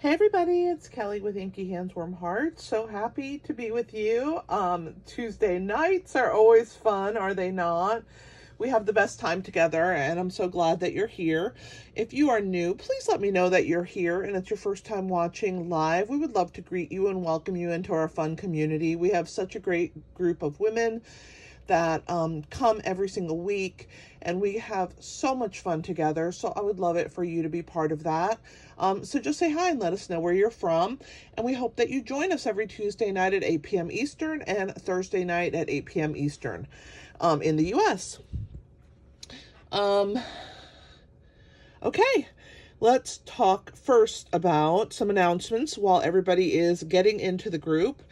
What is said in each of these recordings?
Hey everybody, it's Kelly with Inky Hands Warm Hearts. So happy to be with you. Tuesday nights are always fun, are they not? We have the best time together and I'm so glad that you're here. If you are new, please let me know that you're here and it's your first time watching live. We would love to greet you and welcome you into our fun community. We have such a great group of women that come every single week, and we have so much fun together. So I would love it for you to be part of that. So just say hi and let us know where you're from. And we hope that you join us every Tuesday night at 8 p.m. Eastern and Thursday night at 8 p.m. Eastern in the U.S. Okay, let's talk first about some announcements while everybody is getting into the group.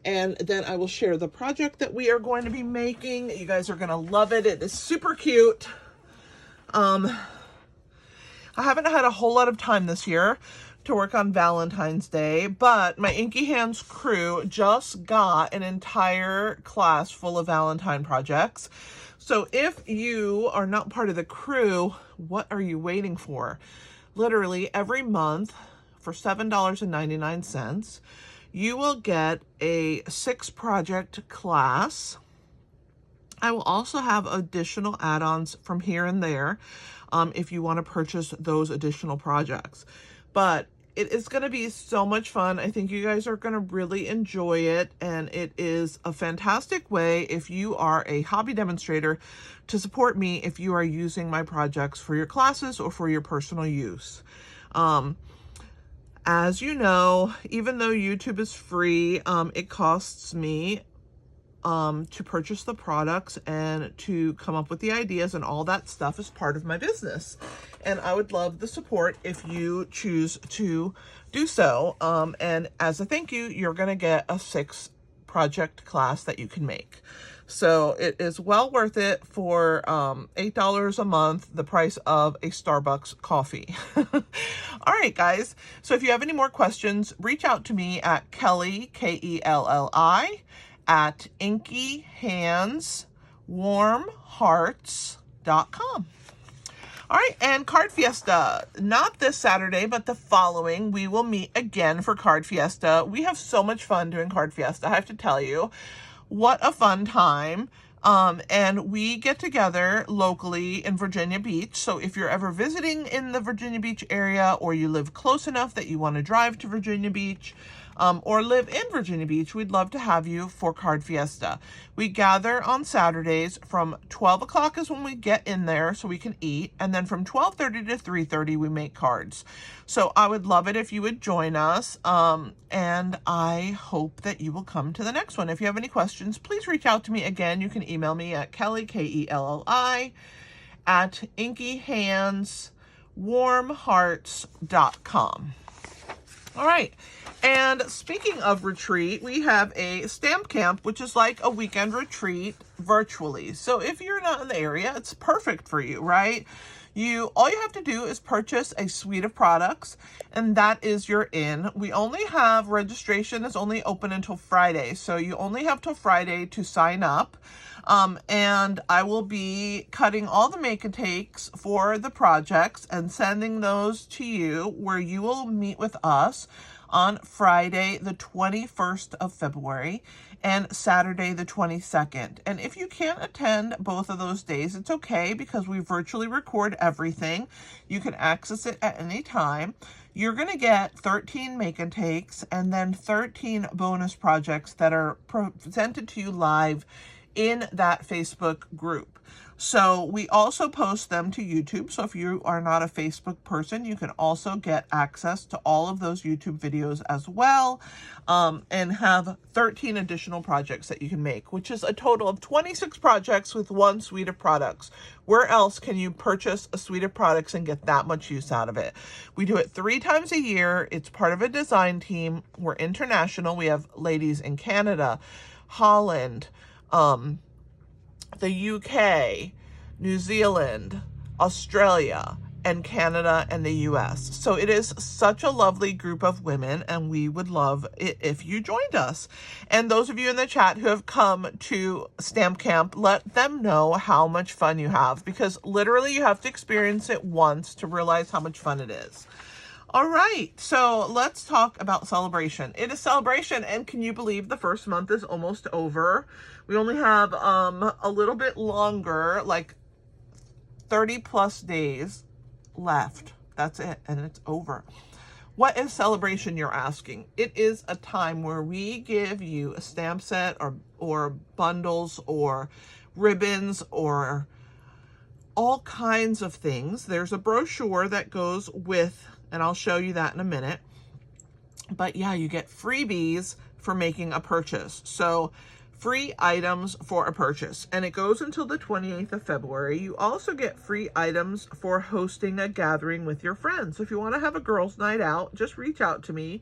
And then I will share the project that we are going to be making. You guys are going to love it. It is super cute. I haven't had a whole lot of time this year to work on Valentine's Day, but my Inky Hands crew just got an entire class full of Valentine projects. So if you are not part of the crew, what are you waiting for? Literally every month for $7.99, you will get a 6-project class. I will also have additional add-ons from here and there if you want to purchase those additional projects. But it is going to be so much fun. I think you guys are going to really enjoy it, and it is a fantastic way if you are a hobby demonstrator to support me if you are using my projects for your classes or for your personal use. As you know, even though YouTube is free, it costs me to purchase the products and to come up with the ideas, and all that stuff is part of my business. And I would love the support if you choose to do so. And as a thank you, you're going to get a 6-project class that you can make. So it is well worth it for $8 a month, the price of a Starbucks coffee. All right, guys. So if you have any more questions, reach out to me at Kelly, Kelli, at inkyhandswarmhearts.com. All right, and Card Fiesta, not this Saturday, but the following, we will meet again for Card Fiesta. We have so much fun doing Card Fiesta, I have to tell you. What a fun time. And we get together locally in Virginia Beach. So if you're ever visiting in the Virginia Beach area, or you live close enough that you want to drive to Virginia Beach, or live in Virginia Beach, we'd love to have you for Card Fiesta. We gather on Saturdays from 12 o'clock is when we get in there so we can eat. And then from 12:30 to 3:30, we make cards. So I would love it if you would join us. And I hope that you will come to the next one. If you have any questions, please reach out to me. Again, you can email me at Kelly, Kelli, at inkyhandswarmhearts.com. All right. And speaking of retreat, we have a stamp camp, which is like a weekend retreat virtually. So if you're not in the area, it's perfect for you, right? All you have to do is purchase a suite of products, and that is your in. We only have registration is only open until Friday. So you only have till Friday to sign up. And I will be cutting all the make and takes for the projects and sending those to you, where you will meet with us on Friday, the 21st of February, and Saturday, the 22nd. And if you can't attend both of those days, it's okay, because we virtually record everything. You can access it at any time. You're going to get 13 make and takes and then 13 bonus projects that are presented to you live in that Facebook group. So we also post them to YouTube. So if you are not a Facebook person, you can also get access to all of those YouTube videos as well, and have 13 additional projects that you can make, which is a total of 26 projects with one suite of products. Where else can you purchase a suite of products and get that much use out of it? We do it 3 times a year. It's part of a design team. We're international. We have ladies in Canada, Holland, the UK, New Zealand, Australia, and Canada, and the US. So it is such a lovely group of women, and we would love it if you joined us. And those of you in the chat who have come to Stamp Camp, let them know how much fun you have, because literally you have to experience it once to realize how much fun it is. All right, so let's talk about Sale-A-Bration. It is Sale-A-Bration, and can you believe the first month is almost over? We only have a little bit longer, like 30 plus days left. That's it, and it's over. What is Sale-A-Bration, you're asking? It is a time where we give you a stamp set or bundles or ribbons or all kinds of things. There's a brochure that goes with, and I'll show you that in a minute. But yeah, you get freebies for making a purchase. So free items for a purchase, and it goes until the 28th of February. You also get free items for hosting a gathering with your friends. So if you want to have a girls' night out, just reach out to me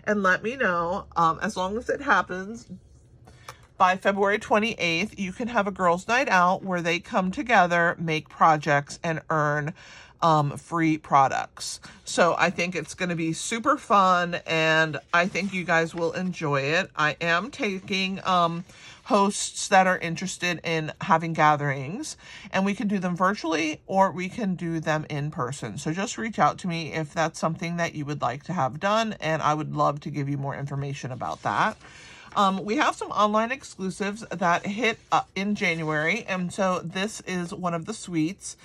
and let me know. As long as it happens by February 28th, you can have a girls' night out where they come together, make projects, and earn free products. So I think it's going to be super fun, and I think you guys will enjoy it. I am taking hosts that are interested in having gatherings, and we can do them virtually or we can do them in person. So just reach out to me if that's something that you would like to have done, and I would love to give you more information about that. We have some online exclusives that hit in January, and so this is one of the suites.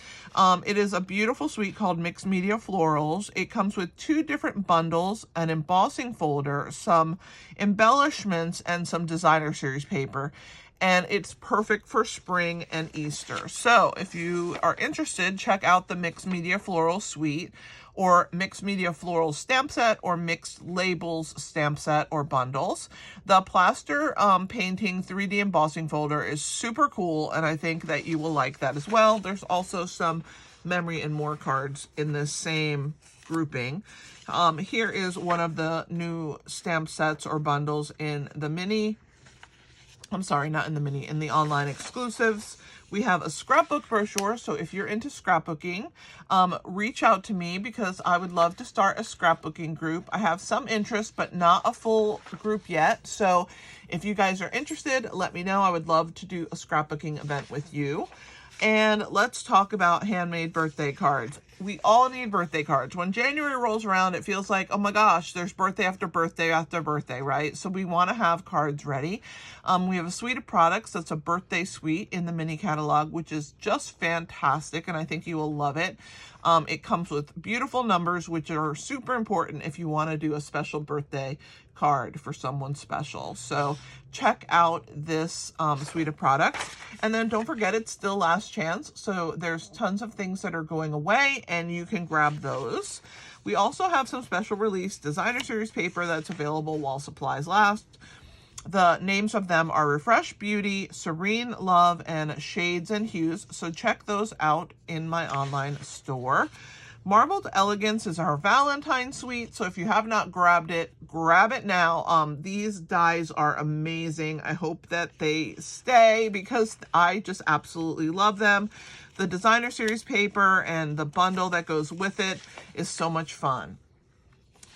It is a beautiful suite called Mixed Media Florals. It comes with 2 different bundles, an embossing folder, some embellishments, and some designer series paper. And it's perfect for spring and Easter. So if you are interested, check out the Mixed Media Floral Suite, or Mixed Media Floral Stamp Set, or Mixed Labels Stamp Set or bundles. The plaster painting 3D embossing folder is super cool, and I think that you will like that as well. There's also some memory and more cards in this same grouping. Here is one of the new stamp sets or bundles in the mini. I'm sorry, not in the mini, in the online exclusives. We have a scrapbook brochure, so if you're into scrapbooking, reach out to me because I would love to start a scrapbooking group. I have some interest, but not a full group yet. So if you guys are interested, let me know. I would love to do a scrapbooking event with you. And let's talk about handmade birthday cards. We all need birthday cards. When January rolls around, it feels like, oh my gosh, there's birthday after birthday after birthday, right? So we want to have cards ready. We have a suite of products that's a birthday suite in the mini catalog, which is just fantastic, and I think you will love it. It comes with beautiful numbers, which are super important if you want to do a special birthday card for someone special. So check out this suite of products. And then don't forget, it's still last chance. So there's tons of things that are going away, and you can grab those. We also have some special release designer series paper that's available while supplies last. The names of them are Refresh Beauty, Serene Love, and Shades and Hues. So check those out in my online store. Marbled Elegance is our Valentine suite. So if you have not grabbed it, grab it now. These dies are amazing. I hope that they stay because I just absolutely love them. The designer series paper and the bundle that goes with it is so much fun.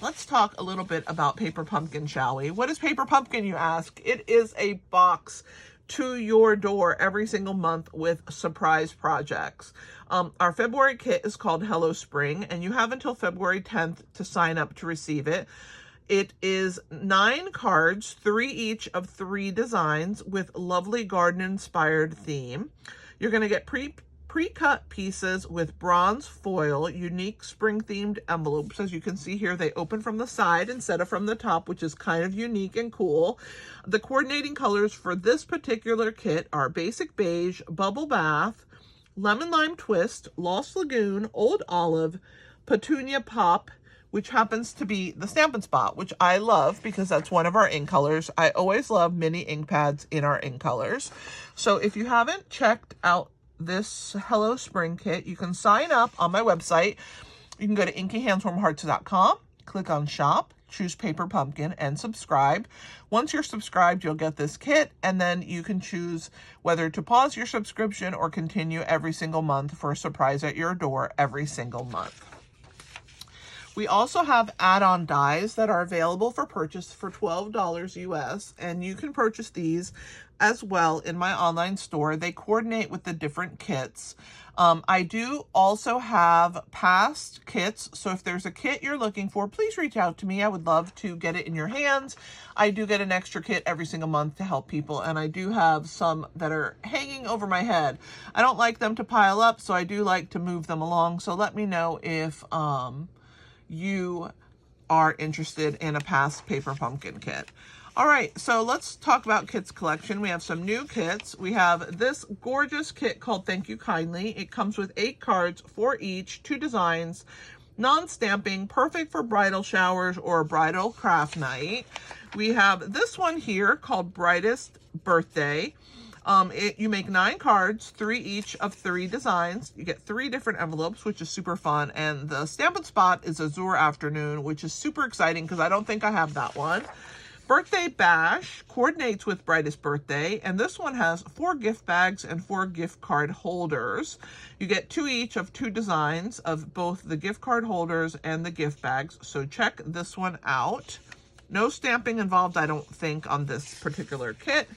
Let's talk a little bit about Paper Pumpkin, shall we? What is Paper Pumpkin, you ask? It is a box to your door every single month with surprise projects. Our February kit is called Hello Spring, and you have until February 10th to sign up to receive it. It is 9 cards, 3 each of 3 designs with lovely garden-inspired theme. You're going to get pre-cut pieces with bronze foil, unique spring-themed envelopes. As you can see here, they open from the side instead of from the top, which is kind of unique and cool. The coordinating colors for this particular kit are Basic Beige, Bubble Bath, Lemon Lime Twist, Lost Lagoon, Old Olive, Petunia Pop, which happens to be the Stampin' Spot, which I love because that's one of our ink colors. I always love mini ink pads in our ink colors. So if you haven't checked out this Hello Spring kit, you can sign up on my website. You can go to inkyhandswarmhearts.com, click on shop, choose Paper Pumpkin, and subscribe. Once you're subscribed, you'll get this kit, and then you can choose whether to pause your subscription or continue every single month for a surprise at your door every single month. We also have add-on dies that are available for purchase for $12 US, and you can purchase these as well in my online store. They coordinate with the different kits. I do also have past kits, so if there's a kit you're looking for, please reach out to me. I would love to get it in your hands. I do get an extra kit every single month to help people, and I do have some that are hanging over my head. I don't like them to pile up, so I do like to move them along. So let me know if you are interested in a past paper pumpkin kit. All right, so let's talk about kits collection. We have some new kits. We have this gorgeous kit called Thank You Kindly. It comes with 8 cards, 4 each, 2 designs, non-stamping, perfect for bridal showers or bridal craft night. We have this one here called Brightest Birthday. You make 9 cards, 3 each of 3 designs. You get 3 different envelopes, which is super fun. And the Stampin' Spot is Azure Afternoon, which is super exciting because I don't think I have that one. Birthday Bash coordinates with Brightest Birthday, and this one has 4 gift bags and 4 gift card holders. You get 2 each of 2 designs of both the gift card holders and the gift bags, so check this one out. No stamping involved, I don't think, on this particular kit,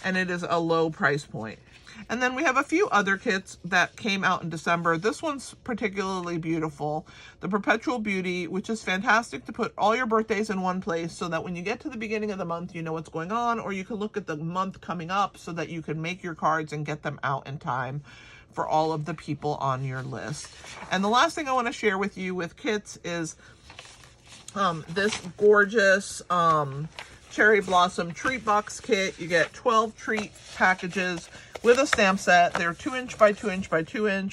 and it is a low price point. And then we have a few other kits that came out in December. This one's particularly beautiful. The Perpetual Beauty, which is fantastic to put all your birthdays in one place so that when you get to the beginning of the month, you know what's going on, or you can look at the month coming up so that you can make your cards and get them out in time for all of the people on your list. And the last thing I want to share with you with kits is this gorgeous Cherry Blossom Treat Box Kit. You get 12 treat packages with a stamp set. They're 2" by 2" by 2".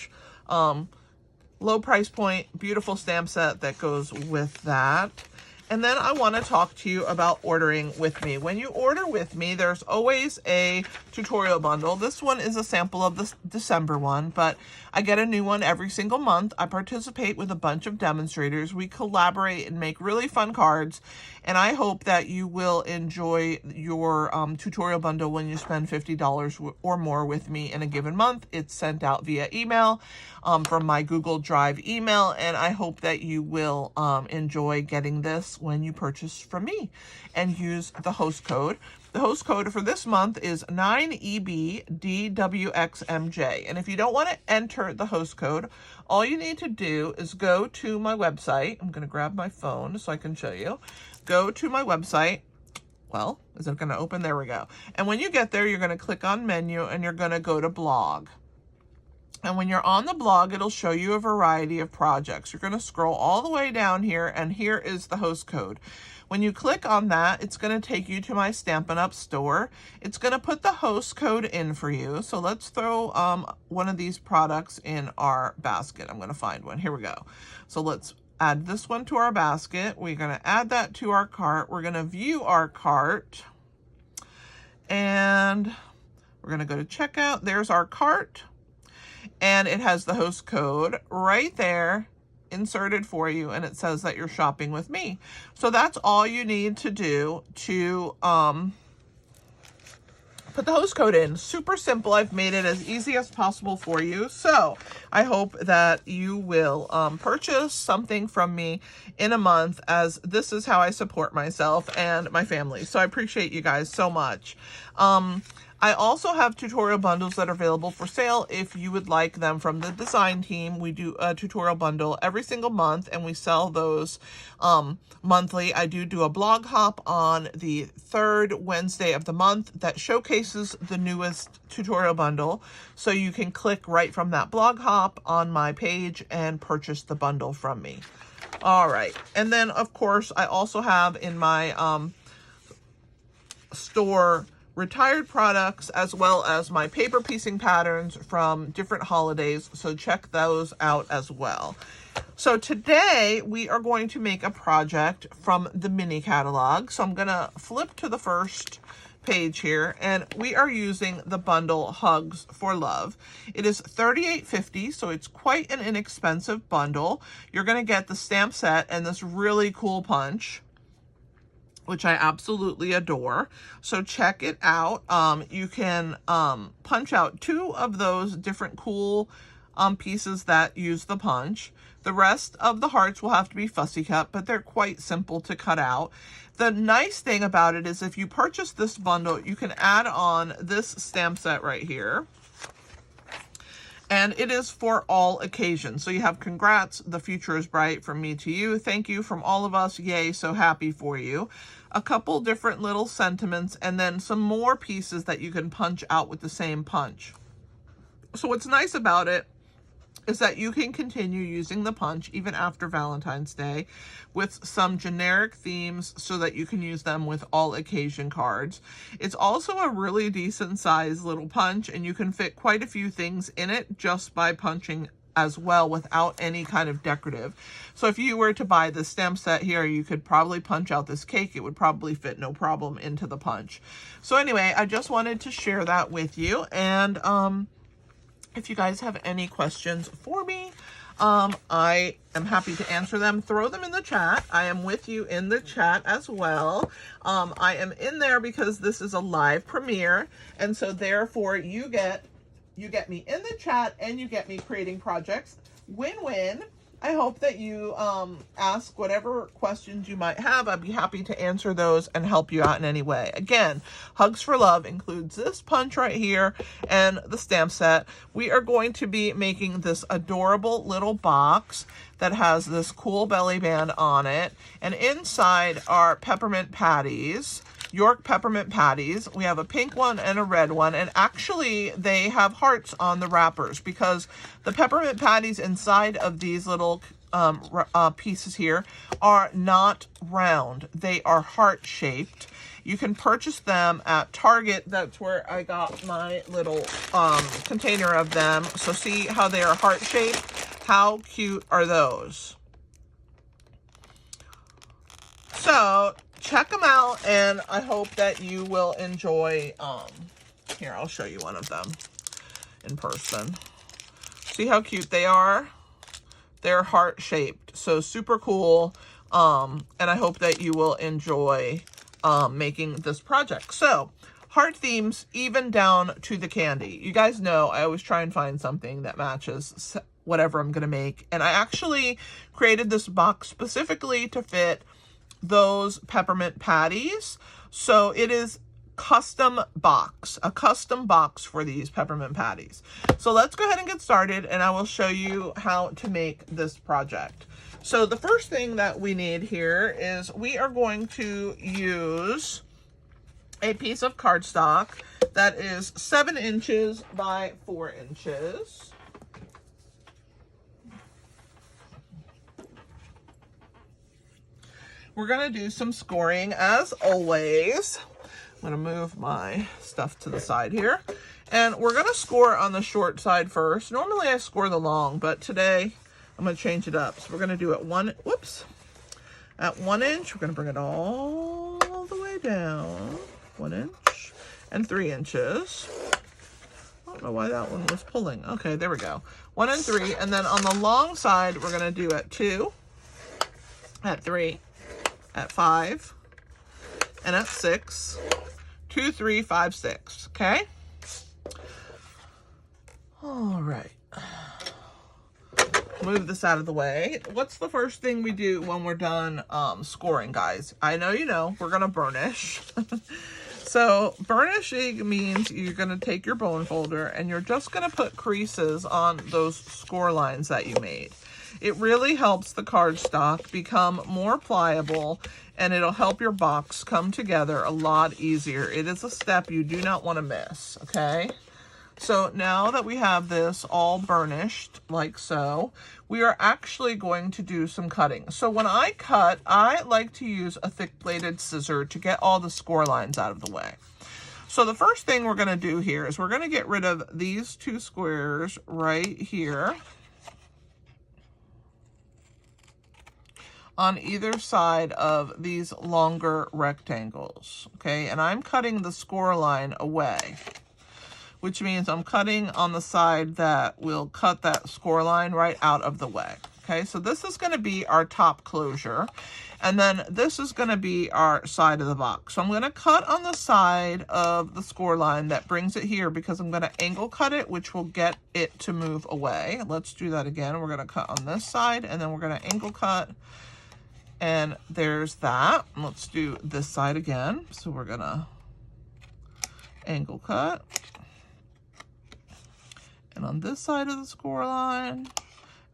Low price point, beautiful stamp set that goes with that. And then I want to talk to you about ordering with me. When you order with me, there's always a tutorial bundle. This one is a sample of the December one, but I get a new one every single month. I participate with a bunch of demonstrators. We collaborate and make really fun cards, and I hope that you will enjoy your tutorial bundle when you spend $50 or more with me in a given month. It's sent out via email from my Google Drive email, and I hope that you will enjoy getting this when you purchase from me and use the host code. The host code for this month is 9EBDWXMJ. And if you don't want to enter the host code, all you need to do is go to my website. I'm going to grab my phone so I can show you. Go to my website. Well, is it going to open? There we go. And when you get there, you're going to click on menu and you're going to go to blog. And when you're on the blog, it'll show you a variety of projects. You're going to scroll all the way down here, and here is the host code. When you click on that, it's going to take you to my Stampin' Up store. It's going to put the host code in for you. So let's throw one of these products in our basket. I'm going to find one. Here we go. So let's add this one to our basket. We're going to add that to our cart. We're going to view our cart. And we're going to go to checkout. There's our cart. And it has the host code right there inserted for you, and it says that you're shopping with me. So that's all you need to do to put the host code in. Super simple. I've made it as easy as possible for you. So I hope that you will purchase something from me in a month, as this is how I support myself and my family. So I appreciate you guys so much. I also have tutorial bundles that are available for sale if you would like them from the design team. We do a tutorial bundle every single month, and we sell those monthly. I do a blog hop on the 3rd Wednesday of the month that showcases the newest tutorial bundle. So you can click right from that blog hop on my page and purchase the bundle from me. All right. And then, of course, I also have in my store retired products, as well as my paper piecing patterns from different holidays, so check those out as well. So today we are going to make a project from the mini catalog. So I'm going to flip to the first page here, and we are using the bundle Hugs for Love. It is $38.50, so it's quite an inexpensive bundle. You're going to get the stamp set and this really cool punch, which I absolutely adore. So check it out. You can punch out 2 of those different cool pieces that use the punch. The rest of the hearts will have to be fussy cut, but they're quite simple to cut out. The nice thing about it is if you purchase this bundle, you can add on this stamp set right here. And it is for all occasions. So you have congrats, the future is bright, from me to you. Thank you from all of us. Yay, so happy for you. A couple different little sentiments, and then some more pieces that you can punch out with the same punch. So what's nice about it is that you can continue using the punch even after Valentine's Day with some generic themes so that you can use them with all occasion cards. It's also a really decent size little punch, and you can fit quite a few things in it just by punching as well without any kind of decorative. So if you were to buy the stamp set here, you could probably punch out this cake. It would probably fit no problem into the punch. So anyway, I just wanted to share that with you. And if you guys have any questions for me, I am happy to answer them. Throw them in the chat. I am with you in the chat as well. I am in there because this is a live premiere, and so therefore you get me in the chat and you get me creating projects. Win-win. I hope that you ask whatever questions you might have. I'd be happy to answer those and help you out in any way. Again, Hugs for Love includes this punch right here and the stamp set. We are going to be making this adorable little box that has this cool belly band on it. And inside are peppermint patties. York peppermint patties. We have a pink one and a red one, and actually they have hearts on the wrappers because the peppermint patties inside of these little pieces here are not round. They are heart shaped. You can purchase them at Target. That's where I got my little container of them. So see how they are heart shaped? How cute are those? So check them out, and I hope that you will enjoy. Here, I'll show you one of them in person. See how cute they are? They're heart shaped, so super cool. And I hope that you will enjoy making this project. So heart themes, even down to the candy. You guys know I always try and find something that matches whatever I'm gonna make, and I actually created this box specifically to fit those peppermint patties. So it is a custom box for these peppermint patties. So let's go ahead and get started, and I will show you how to make this project. So the first thing that we need here is we are going to use a piece of cardstock that is 7 inches by 4 inches. We're going to do some scoring as always. I'm going to move my stuff to the side here. And we're going to score on the short side first. Normally I score the long, but today I'm going to change it up. So we're going to do it at 1 inch. We're going to bring it all the way down. 1 inch and 3 inches. I don't know why that one was pulling. Okay, there we go. 1 and 3. And then on the long side, we're going to do at 2, at 3, at 5, and at 6. 2, 3, 5, 6. Okay? All right. Move this out of the way. What's the first thing we do when we're done scoring, guys? I know you know, we're going to burnish. So burnishing means you're going to take your bone folder and you're just going to put creases on those score lines that you made. It really helps the cardstock become more pliable, and it'll help your box come together a lot easier. It is a step you do not want to miss, okay? So now that we have this all burnished like so, we are actually going to do some cutting. So when I cut, I like to use a thick bladed scissor to get all the score lines out of the way. So the first thing we're going to do here is we're going to get rid of these 2 squares right here on either side of these longer rectangles, okay? And I'm cutting the score line away, which means I'm cutting on the side that will cut that score line right out of the way, Okay, so this is going to be our top closure. And then this is going to be our side of the box. So I'm going to cut on the side of the score line that brings it here because I'm going to angle cut it, which will get it to move away. Let's do that again. We're going to cut on this side and then we're going to angle cut. And there's that. Let's do this side again. So we're going to angle cut. And on this side of the score line,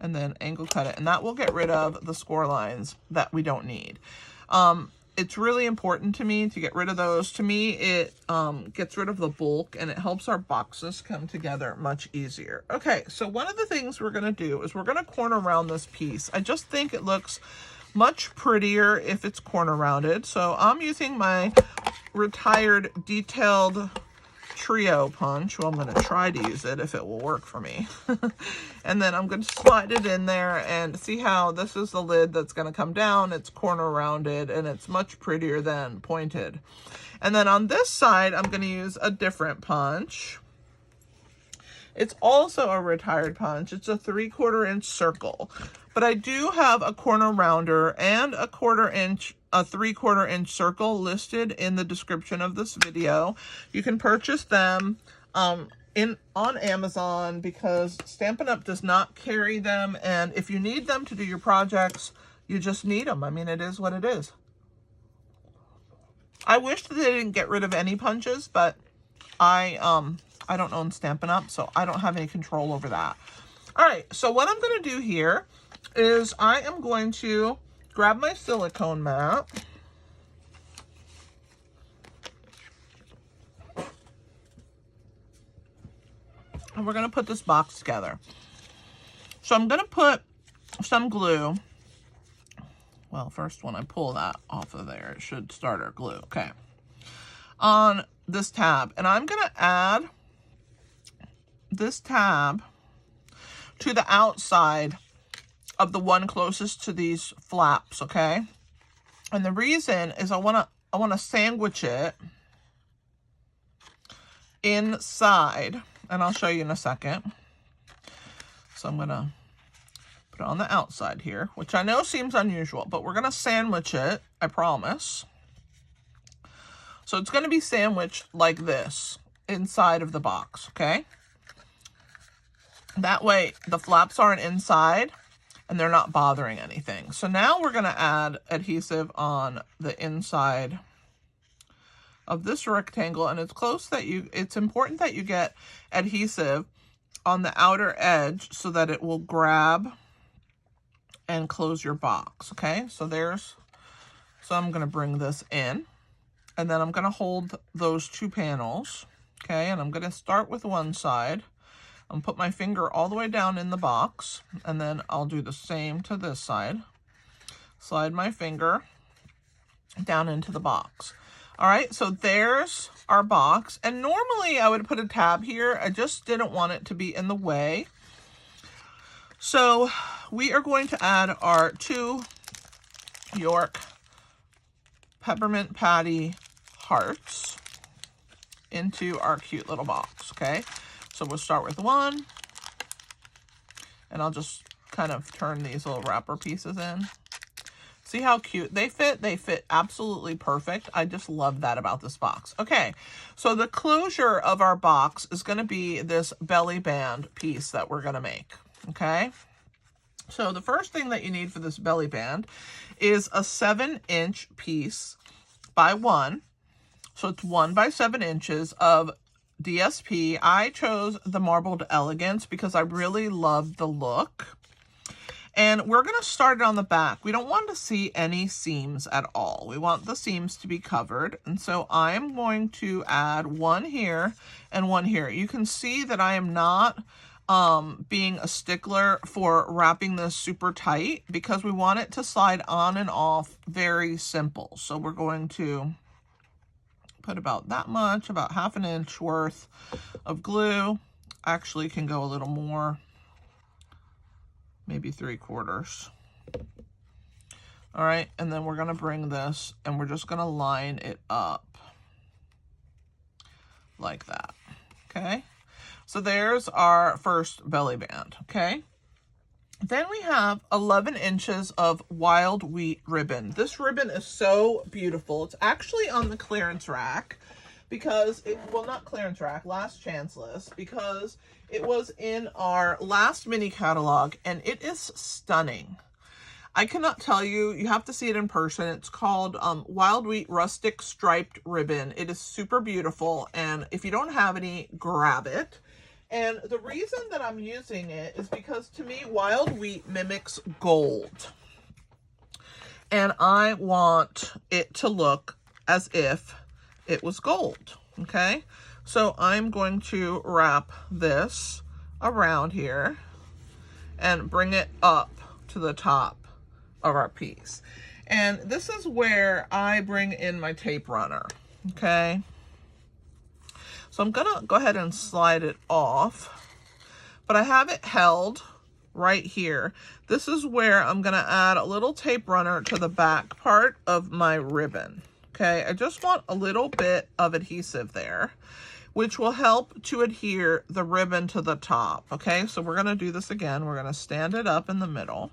and then angle cut it, and that will get rid of the score lines that we don't need. It's really important to me to get rid of those. To me, it gets rid of the bulk and it helps our boxes come together much easier. Okay, so one of the things we're gonna do is we're gonna corner round this piece. I just think it looks much prettier if it's corner rounded. So I'm using my retired detailed trio punch. Well, I'm going to try to use it if it will work for me. And then I'm going to slide it in there and see how this is the lid that's going to come down. It's corner rounded and it's much prettier than pointed. And then on this side, I'm going to use a different punch. It's also a retired punch. It's a 3/4 inch circle, but I do have a corner rounder and a 3/4 inch circle listed in the description of this video. You can purchase them on Amazon because Stampin' Up does not carry them, and if you need them to do your projects, you just need them. I mean, it is what it is. I wish that they didn't get rid of any punches, but I don't own Stampin' Up, so I don't have any control over that. All right, so what I'm going to do here is I am going to grab my silicone mat. And we're going to put this box together. So I'm going to put some glue. Well, first when I pull that off of there, it should start our glue. Okay. On this tab. And I'm going to add this tab to the outside of the one closest to these flaps, okay? And the reason is I want to sandwich it inside, and I'll show you in a second. So I'm going to put it on the outside here, which I know seems unusual, but we're going to sandwich it, I promise. So it's going to be sandwiched like this inside of the box, okay? That way the flaps aren't inside and they're not bothering anything. So now we're going to add adhesive on the inside of this rectangle, and it's important that you get adhesive on the outer edge so that it will grab and close your box, okay? So I'm going to bring this in, and then I'm going to hold those two panels, okay? And I'm going to start with one side. I'm going to put my finger all the way down in the box, and then I'll do the same to this side. Slide my finger down into the box. All right, so there's our box. And normally I would put a tab here. I just didn't want it to be in the way. So we are going to add our 2 York Peppermint Patty hearts into our cute little box, okay? So we'll start with one, and I'll just kind of turn these little wrapper pieces in. See how cute they fit? They fit absolutely perfect. I just love that about this box. Okay, so the closure of our box is going to be this belly band piece that we're going to make, okay? So the first thing that you need for this belly band is a 7-inch piece by 1. So it's 1 by 7 inches of DSP. I chose the Marbled Elegance because I really love the look. And we're going to start it on the back. We don't want to see any seams at all. We want the seams to be covered. And so I'm going to add 1 here and 1 here. You can see that I am not being a stickler for wrapping this super tight because we want it to slide on and off very simple. So we're going to put about that much, about 1/2 inch worth of glue. Actually can go a little more, maybe 3/4. All right, and then we're gonna bring this and we're just gonna line it up like that, okay? So there's our first belly band, okay? Then we have 11 inches of wild wheat ribbon. This ribbon is so beautiful. It's actually on the clearance rack because well, not clearance rack, last chance list, because it was in our last mini catalog and it is stunning. I cannot tell you, you have to see it in person. It's called Wild Wheat Rustic Striped Ribbon. It is super beautiful, and if you don't have any, grab it. And the reason that I'm using it is because to me, wild wheat mimics gold. And I want it to look as if it was gold, okay? So I'm going to wrap this around here and bring it up to the top of our piece. And this is where I bring in my tape runner, okay? So I'm gonna go ahead and slide it off, but I have it held right here. This is where I'm gonna add a little tape runner to the back part of my ribbon, okay? I just want a little bit of adhesive there, which will help to adhere the ribbon to the top, okay? So we're gonna do this again. We're gonna stand it up in the middle.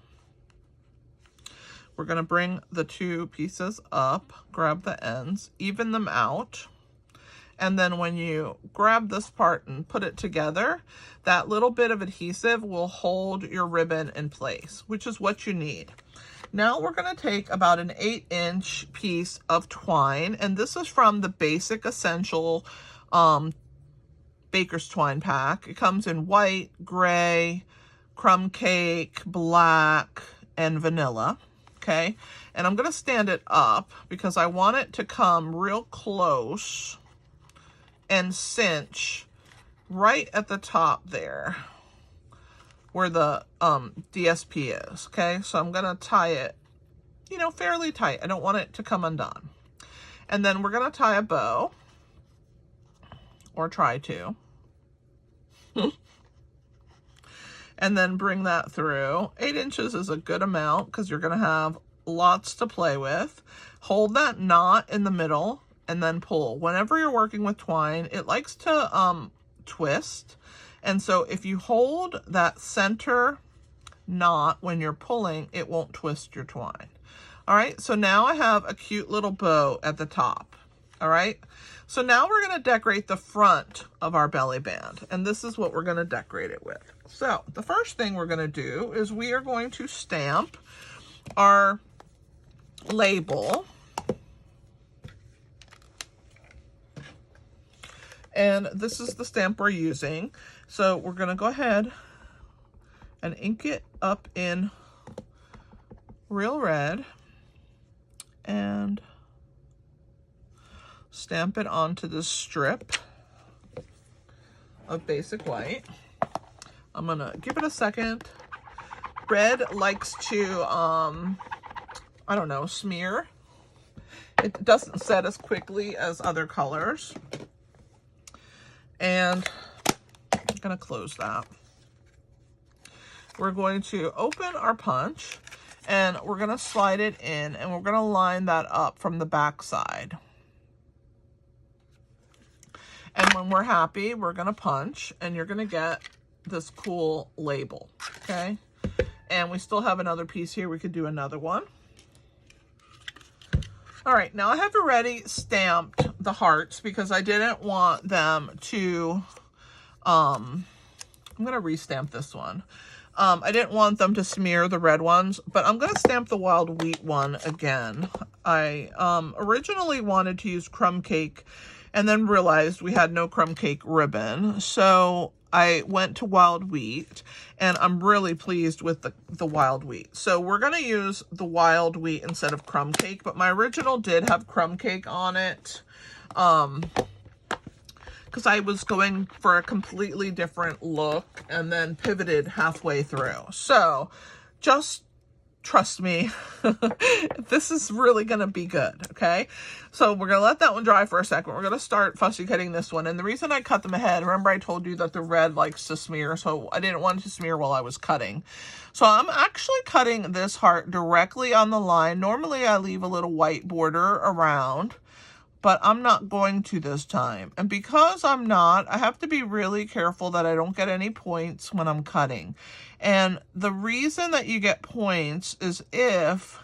We're gonna bring the two pieces up, grab the ends, even them out. And then when you grab this part and put it together, that little bit of adhesive will hold your ribbon in place, which is what you need. Now we're gonna take about an 8-inch piece of twine, and this is from the Basic Essential Baker's Twine Pack. It comes in white, gray, crumb cake, black, and vanilla, okay? And I'm gonna stand it up because I want it to come real close and cinch right at the top there where the DSP is, okay? So I'm gonna tie it, you know, fairly tight. I don't want it to come undone. And then we're gonna tie a bow, or try to. And then bring that through. 8 inches is a good amount because you're gonna have lots to play with. Hold that knot in the middle and then pull. Whenever you're working with twine, it likes to twist. And so if you hold that center knot when you're pulling, it won't twist your twine. All right, so now I have a cute little bow at the top. All right, so now we're gonna decorate the front of our belly band, and this is what we're gonna decorate it with. So the first thing we're gonna do is we are going to stamp our label. And this is the stamp we're using. So we're gonna go ahead and ink it up in real red and stamp it onto this strip of basic white. I'm gonna give it a second. Red likes to, I don't know, smear. It doesn't set as quickly as other colors. And I'm gonna close that. We're going to open our punch and we're gonna slide it in and we're gonna line that up from the back side. And when we're happy, we're gonna punch and you're gonna get this cool label, okay? And we still have another piece here. We could do another one. All right, now I have already stamped the hearts because I didn't want them to, I'm gonna restamp this one. I didn't want them to smear the red ones, but I'm gonna stamp the wild wheat one again. I originally wanted to use crumb cake and then realized we had no crumb cake ribbon. So I went to wild wheat and I'm really pleased with the wild wheat. So we're gonna use the wild wheat instead of crumb cake, but my original did have crumb cake on it. Because I was going for a completely different look and then pivoted halfway through. So just trust me, this is really going to be good, okay? So we're going to let that one dry for a second. We're going to start fussy cutting this one. And the reason I cut them ahead, remember I told you that the red likes to smear, so I didn't want it to smear while I was cutting. So I'm actually cutting this heart directly on the line. Normally I leave a little white border around, but I'm not going to this time. And because I'm not, I have to be really careful that I don't get any points when I'm cutting. And the reason that you get points is if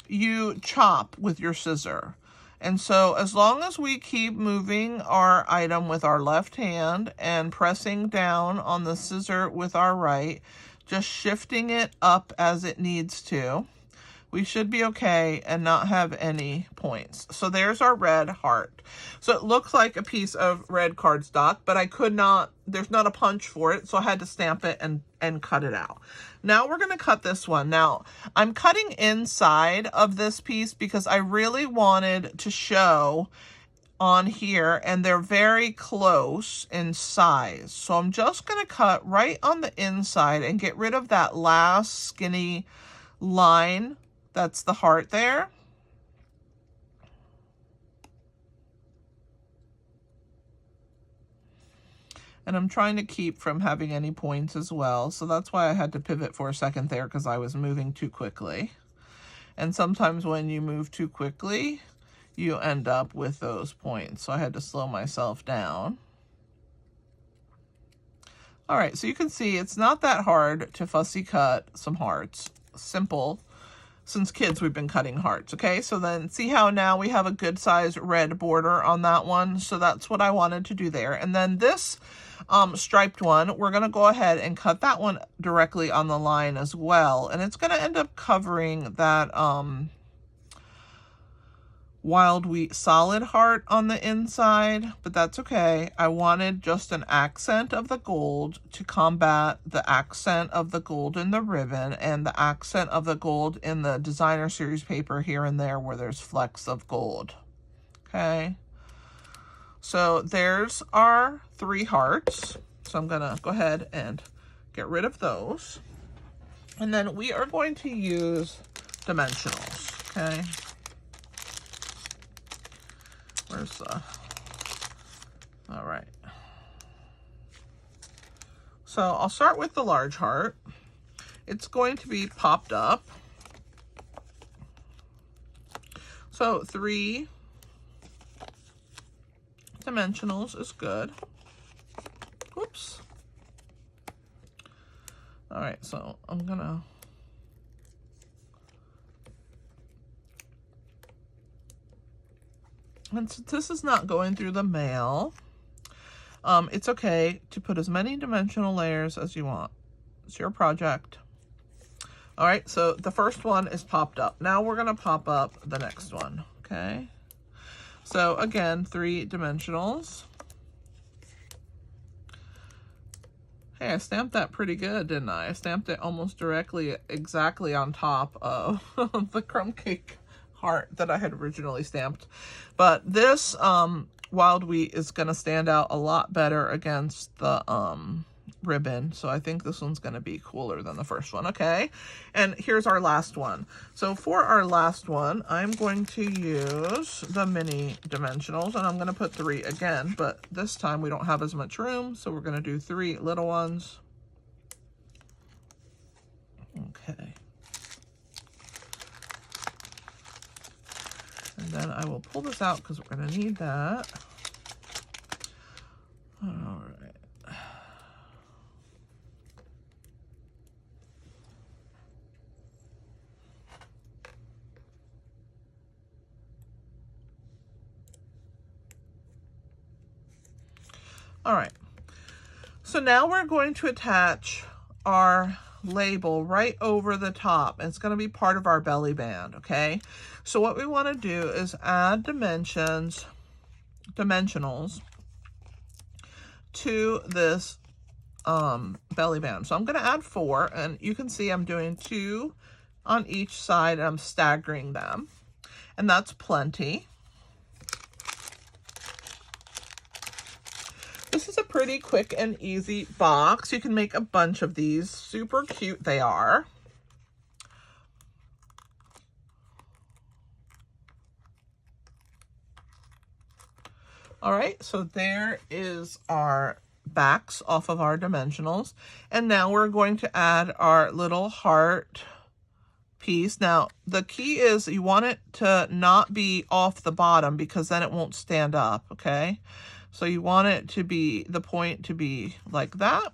you chop with your scissor. And so as long as we keep moving our item with our left hand and pressing down on the scissor with our right, just shifting it up as it needs to, we should be okay and not have any points. So there's our red heart. So it looks like a piece of red cardstock, but I could not, there's not a punch for it, so I had to stamp it and cut it out. Now we're gonna cut this one. Now, I'm cutting inside of this piece because I really wanted to show on here, and they're very close in size. So I'm just gonna cut right on the inside and get rid of that last skinny line. That's the heart there. And I'm trying to keep from having any points as well. So that's why I had to pivot for a second there, because I was moving too quickly. And sometimes when you move too quickly, you end up with those points. So I had to slow myself down. All right, so you can see it's not that hard to fussy cut some hearts. Simple. Since kids, we've been cutting hearts, okay? So then see how now we have a good size red border on that one? So that's what I wanted to do there. And then this striped one, we're gonna go ahead and cut that one directly on the line as well. And it's gonna end up covering that wild wheat solid heart on the inside, but that's okay. I wanted just an accent of the gold to combat the accent of the gold in the ribbon and the accent of the gold in the designer series paper here and there where there's flecks of gold. Okay, so there's our 3 hearts. So I'm gonna go ahead and get rid of those, and then we are going to use dimensionals. Okay, where's the, all right. So I'll start with the large heart. It's going to be popped up. So 3 dimensionals is good. Whoops. All right, so I'm gonna, and since this is not going through the mail, it's okay to put as many dimensional layers as you want. It's your project. All right, so the first one is popped up. Now we're gonna pop up the next one, okay? So again, 3 dimensionals. Hey, I stamped that pretty good, didn't I? I stamped it almost directly, exactly on top of the crumb cake heart that I had originally stamped. But this wild wheat is going to stand out a lot better against the ribbon. So I think this one's going to be cooler than the first one. Okay, and here's our last one. So for our last one, I'm going to use the mini dimensionals, and I'm going to put 3 again, but this time we don't have as much room, so we're going to do 3 little ones. Okay. And then I will pull this out because we're going to need that. All right. All right, so now we're going to attach our label right over the top, and it's going to be part of our belly band, okay? So what we want to do is add dimensionals to this belly band. So I'm going to add 4, and you can see I'm doing 2 on each side, and I'm staggering them, and that's plenty. This is a pretty quick and easy box. You can make a bunch of these. Super cute they are. All right, so there is our backs off of our dimensionals. And now we're going to add our little heart piece. Now, the key is you want it to not be off the bottom because then it won't stand up, okay? So you want it to be, the point to be like that.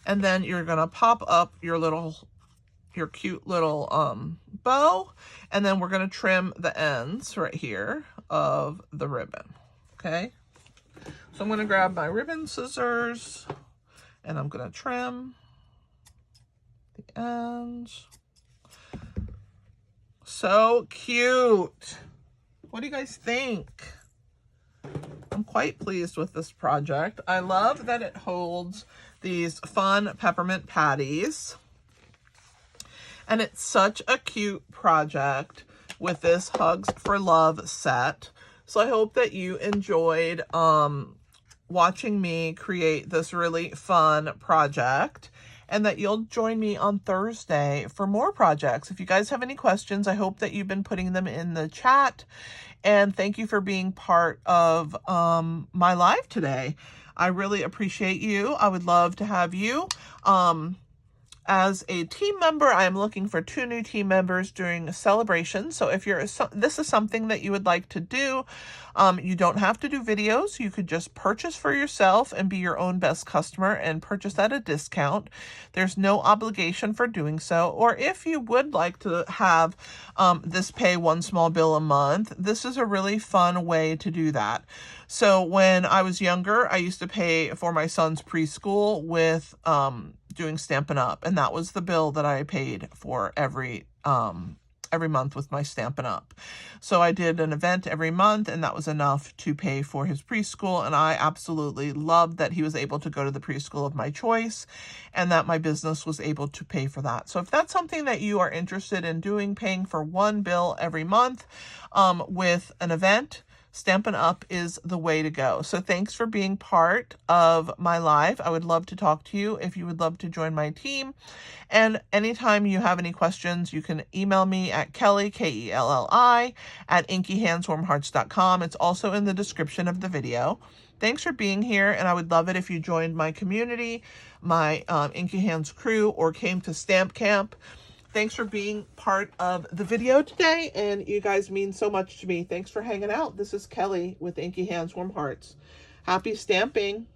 And then you're gonna pop up your cute little bow, and then we're gonna trim the ends right here of the ribbon, okay? So I'm gonna grab my ribbon scissors, and I'm gonna trim the ends. So cute. What do you guys think? I'm quite pleased with this project. I love that it holds these fun peppermint patties. And it's such a cute project with this Hugs for Love set. So I hope that you enjoyed watching me create this really fun project, and that you'll join me on Thursday for more projects. If you guys have any questions, I hope that you've been putting them in the chat. And thank you for being part of my live today. I really appreciate you. I would love to have you as a team member. I am looking for 2 new team members during Sale-A-Bration. So if this is something that you would like to do, you don't have to do videos. You could just purchase for yourself and be your own best customer and purchase at a discount. There's no obligation for doing so. Or if you would like to have this pay one small bill a month, this is a really fun way to do that. So when I was younger, I used to pay for my son's preschool with doing Stampin' Up, and that was the bill that I paid for every month with my Stampin' Up. So I did an event every month, and that was enough to pay for his preschool, and I absolutely loved that he was able to go to the preschool of my choice, and that my business was able to pay for that. So if that's something that you are interested in doing, paying for one bill every month with an event, Stampin' Up is the way to go. So thanks for being part of my live. I would love to talk to you if you would love to join my team. And anytime you have any questions, you can email me at Kelly, Kelli, at inkyhandswarmhearts.com. It's also in the description of the video. Thanks for being here, and I would love it if you joined my community, my Inky Hands crew, or came to Stamp Camp. Thanks for being part of the video today, and you guys mean so much to me. Thanks for hanging out. This is Kelly with Inky Hands Warm Hearts. Happy stamping.